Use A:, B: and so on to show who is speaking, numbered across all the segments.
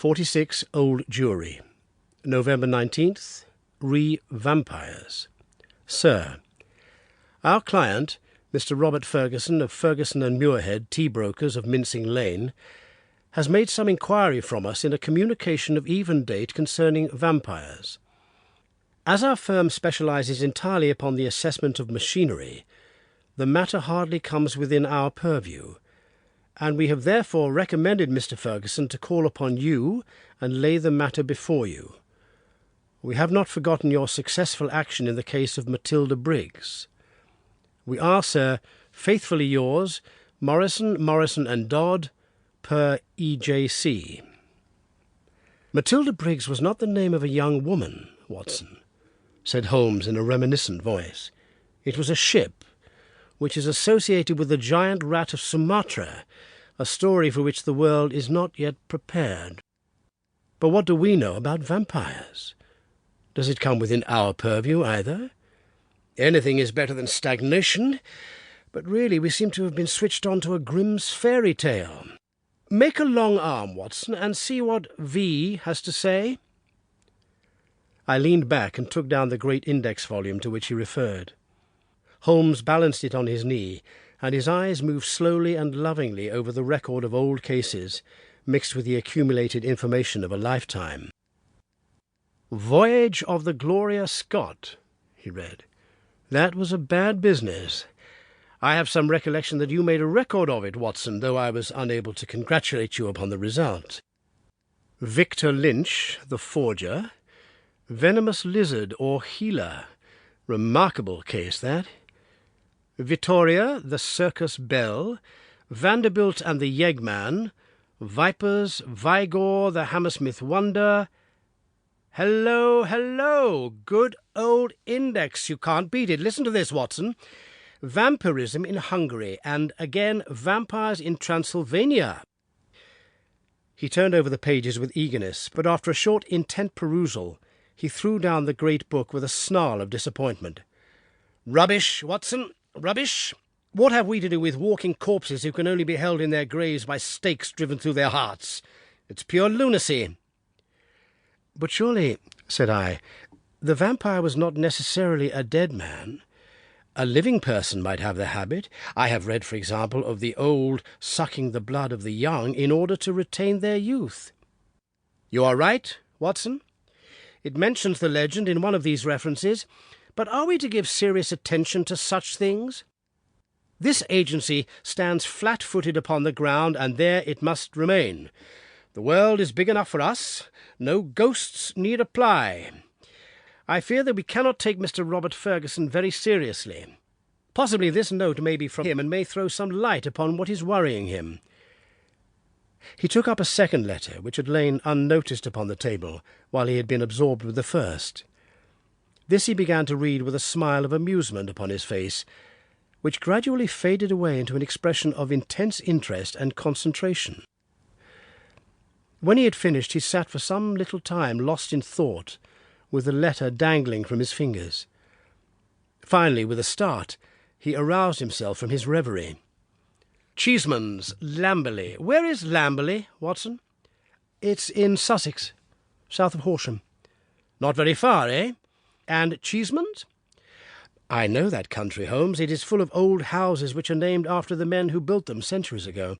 A: 46 Old Jewry, November 19th, Re-Vampires. Sir, our client, Mr. Robert Ferguson of Ferguson and Muirhead, tea brokers of Mincing Lane, has made some inquiry from us in a communication of even date concerning vampires. As our firm specialises entirely upon the assessment of machinery, the matter hardly comes within our purview, and we have therefore recommended Mr. Ferguson to call upon you and lay the matter before you. We have not forgotten your successful action in the case of Matilda Briggs. We are, sir, faithfully yours, Morrison and Dodd, per E.J.C. Matilda Briggs was not the name of a young woman, Watson, said Holmes in a reminiscent voice. It was a ship, which is associated with the giant rat of Sumatra, a story for which the world is not yet prepared. But what do we know about vampires? Does it come within our purview either? Anything is better than stagnation, but really we seem to have been switched on to a Grimm's fairy tale. Make a long arm, Watson, and see what V has to say. I leaned back and took down the great index volume to which he referred. Holmes balanced it on his knee, and his eyes moved slowly and lovingly over the record of old cases, mixed with the accumulated information of a lifetime. "Voyage of the Gloria Scott," he read. "That was a bad business. I have some recollection that you made a record of it, Watson, though I was unable to congratulate you upon the result. Victor Lynch, the forger. Venomous lizard or healer. Remarkable case, that. Vittoria, the circus belle. Vanderbilt and the Yeggman. Vipers, Vigor, the Hammersmith wonder. Hello, good old index, you can't beat it. Listen to this, Watson. Vampirism in Hungary, and again vampires in Transylvania." He turned over the pages with eagerness, but after a short intent perusal he threw down the great book with a snarl of disappointment. "Rubbish, Watson, rubbish! What have we to do with walking corpses who can only be held in their graves by stakes driven through their hearts? It's pure lunacy." "But surely," said I, "the vampire was not necessarily a dead man. A living person might have the habit. I have read, for example, of the old sucking the blood of the young in order to retain their youth." "You are right, Watson. It mentions the legend in one of these references, but are we to give serious attention to such things? This agency stands flat-footed upon the ground, and there it must remain. The world is big enough for us. No ghosts need apply. I fear that we cannot take Mr. Robert Ferguson very seriously. Possibly this note may be from him and may throw some light upon what is worrying him." He took up a second letter, which had lain unnoticed upon the table while he had been absorbed with the first. This he began to read with a smile of amusement upon his face, which gradually faded away into an expression of intense interest and concentration. When he had finished, he sat for some little time lost in thought, with the letter dangling from his fingers. Finally, with a start, he aroused himself from his reverie. "Cheeseman's, Lamberley. Where is Lamberley, Watson?" "It's in Sussex, south of Horsham." "Not very far, eh? And Cheeseman's?" "I know that country, Holmes. It is full of old houses which are named after the men who built them centuries ago.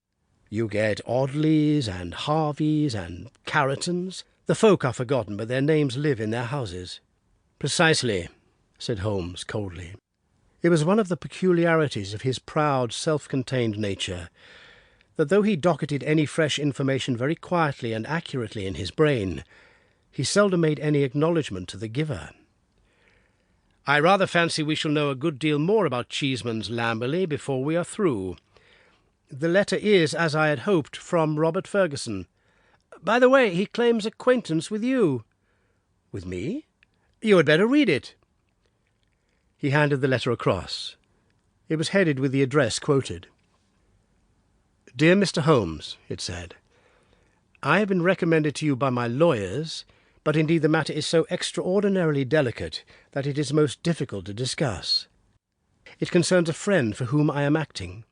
A: You get Audleys and Harveys and Carrotons. The folk are forgotten, but their names live in their houses." "Precisely," said Holmes coldly. It was one of the peculiarities of his proud, self-contained nature that though he docketed any fresh information very quietly and accurately in his brain, he seldom made any acknowledgment to the giver. "I rather fancy we shall know a good deal more about Cheeseman's Lamberley before we are through. The letter is, as I had hoped, from Robert Ferguson. By the way, he claims acquaintance with you." "With me? You had better read it." He handed the letter across. It was headed with the address quoted. "Dear Mr. Holmes," it said, "I have been recommended to you by my lawyers, but indeed the matter is so extraordinarily delicate that it is most difficult to discuss. It concerns a friend for whom I am acting.